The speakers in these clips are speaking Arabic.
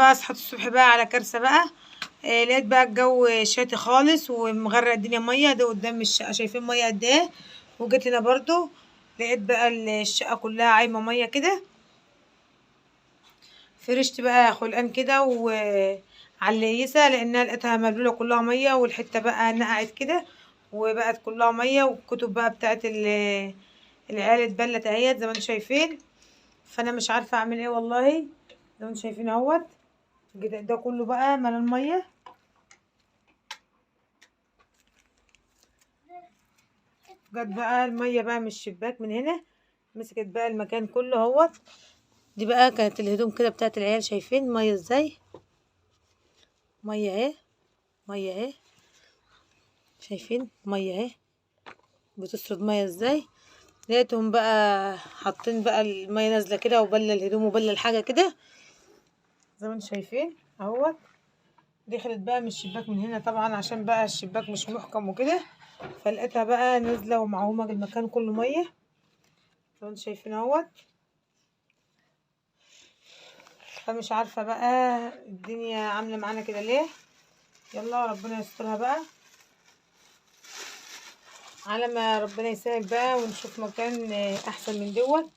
بقى صحيت الصبح بقى على كارثة بقى. لقيت بقى الجو شاتي خالص ومغرق الدنيا مية. ده قدام الشقة شايفين مية قد ايه. وجيت هنا برضو لقيت بقى الشقة كلها عايمة مية كده. فرشت بقى خلقان كده على اليسة لانها لقيتها مبلولة كلها مية، والحتة بقى نقعت كده وبقت كلها مية، والكتب بقى بتاعت العيال اتبلت اهيت زي ما انتم شايفين. فانا مش عارفة اعمل ايه والله. زي ما انتم شايفين اهوت ده كله بقى ملان مية. جت بقى المية بقى من الشباك من هنا، مسكت بقى المكان كله اهوت. دي بقى كانت الهدوم كده بتاعت العيال، شايفين مية ازاي، مية اهي، مية اهي، شايفين مية اهي بتسرد مية ازاي. لقيتهم بقى حاطين بقى المية نازلة كده وبل الهدوم وبل الحاجة كده زي ما انتم شايفين اهوت. دخلت بقى من الشباك من هنا طبعا عشان بقى الشباك مش محكم وكده، فلقيتها بقى نازلة ومعومة المكان كله مية زي ما انتم شايفين اهوت. فمش عارفة بقى الدنيا عاملة معانا كده ليه. يلا ربنا يسترها بقى على ما ربنا يسهل بقى ونشوف مكان احسن من دوت.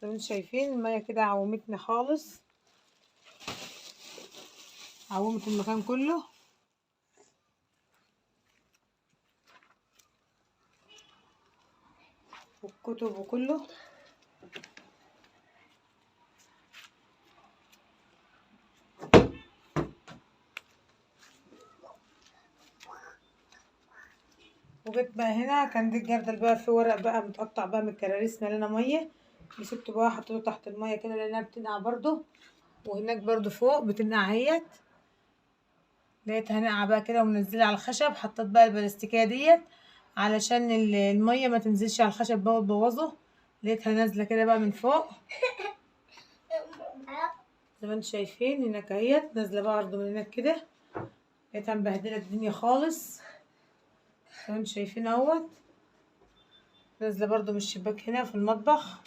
زي ما انتم شايفين المية كده عومتنا خالص، عومت المكان كله. والكتب وكله. وجيت بقى هنا كان دي الجردل بقى في ورق بقى متقطع بقى من الكراريس مليانة مية، مسكته بقى حطيته تحت المية كده لانها بتنقع برضو. وهناك برضو فوق بتنقع اهيت، لقيتها ناقعة بقى كده ومنزلة على الخشب. حطيت بقى البلاستيكية ديت علشان المية ما تنزلش على الخشب بقى وتبوظه. لقيتها نازلة كده بقى من فوق زي ما انتم شايفين هناك اهيت، نازلة بقى برضو من هناك كده. لقيتها مبهدلة الدنيا خالص زي ما انتم شايفين اهوت. نازلة برضو من الشباك هنا في المطبخ.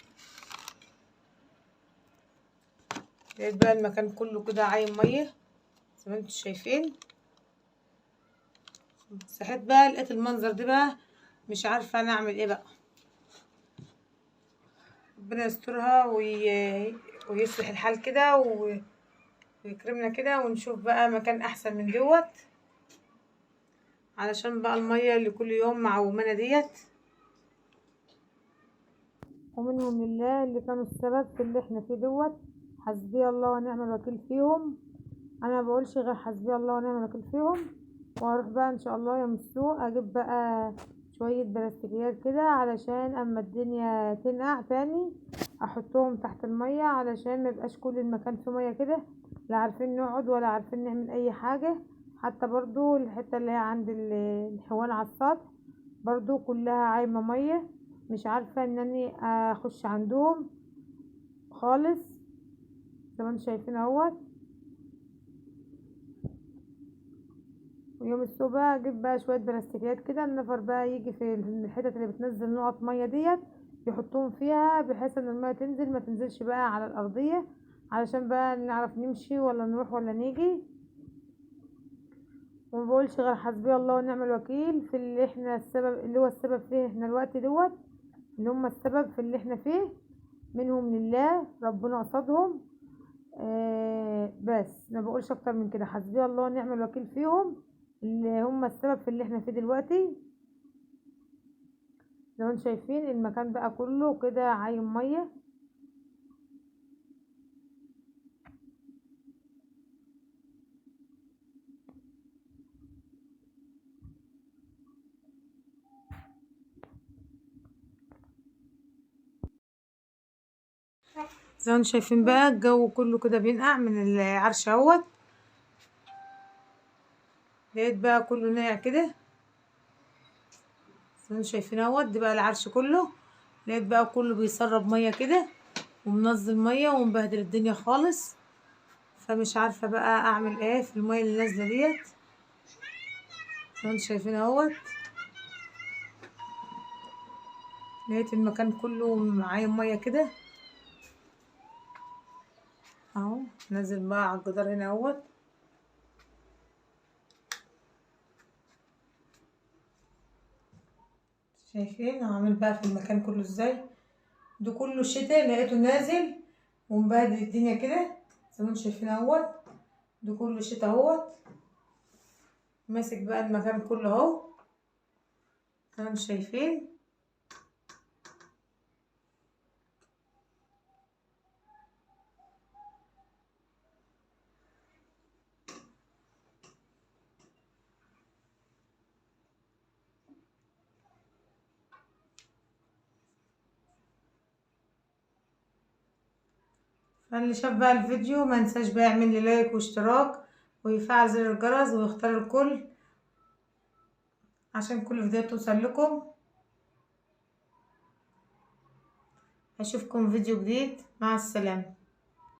لقيت بقى المكان كله كده عايم مية زي ما انتم شايفين. صحيت بقى لقيت المنظر ده بقى، مش عارفة انا اعمل ايه بقى. ربنا يسترها ويصلح الحال كده ويكرمنا كده ونشوف بقى مكان احسن من دوت، علشان بقى المية اللي كل يوم معومانا ديت. ومنهم لله اللي كانوا السبب في اللي احنا فيه دوت. حسبي الله ونعم الوكيل فيهم. انا ما بقولش غير حسبي الله ونعم الوكيل فيهم. وهروح بقى ان شاء الله يوم السوق اجيب بقى شوية بلاستيكيات كده علشان اما الدنيا تنقع تاني احطهم تحت المية، علشان ما يبقاش كل المكان فيه مية كده، لا عارفين نقعد ولا عارفين نعمل اي حاجة. حتى برضو الحتة اللي هي عند الحيوان على السطح برضو كلها عايمة مية، مش عارفة انني اخش عندهم خالص زي ما انتم شايفين اهوت. ويوم السوق بقى اجيب بقى شويه بلاستيكيات كده، النفر بقى يجي في الحتت اللي بتنزل نقط ميه ديت يحطوهم فيها بحيث ان الميه تنزل ما تنزلش بقى على الارضيه، علشان بقى نعرف نمشي ولا نروح ولا نيجي. وما بقولش غير حسبي الله ونعم الوكيل في اللي احنا السبب، اللي هو السبب فيه احنا الوقت دوت، اللي هم السبب في اللي احنا فيه. منهم لله ربنا قصدهم. بس ما بقولش اكتر من كده، حسبي الله ونعم الوكيل فيهم اللي هم السبب في اللي احنا فيه دلوقتي. زي ما انتم شايفين المكان بقى كله كده عايم ميه. زي ما انتم شايفين بقى الجو كله كده بينقع من العرش اهوت. لقيت بقى كله ناقع كده زي ما انتم شايفين اهوت. دي بقى العرش كله، لقيت بقى كله بيسرب ميه كده ومنزل ميه ومبهدل الدنيا خالص. فمش عارفه بقى اعمل ايه في الميه اللي نازله ديت زي ما انتم شايفين اهوت. لقيت المكان كله عايم ميه كده. اهو نزل بقى على الجدار هنا اهوت. شايفين عامل بقى في المكان كله ازاي؟ ده كله الشتاء لقيته نازل ومبهدل الدنيا كده زي ما انتم شايفين اهوت. ده كله الشتاء اهوت ماسك بقى المكان كله اهو زي ما انتم شايفين. فاللي شاف بقى الفيديو ما ينساش بقى يعمل لي لايك واشتراك ويفعل زر الجرس ويختار الكل عشان كل فيديو توصل لكم. اشوفكم فيديو جديد، مع السلامة.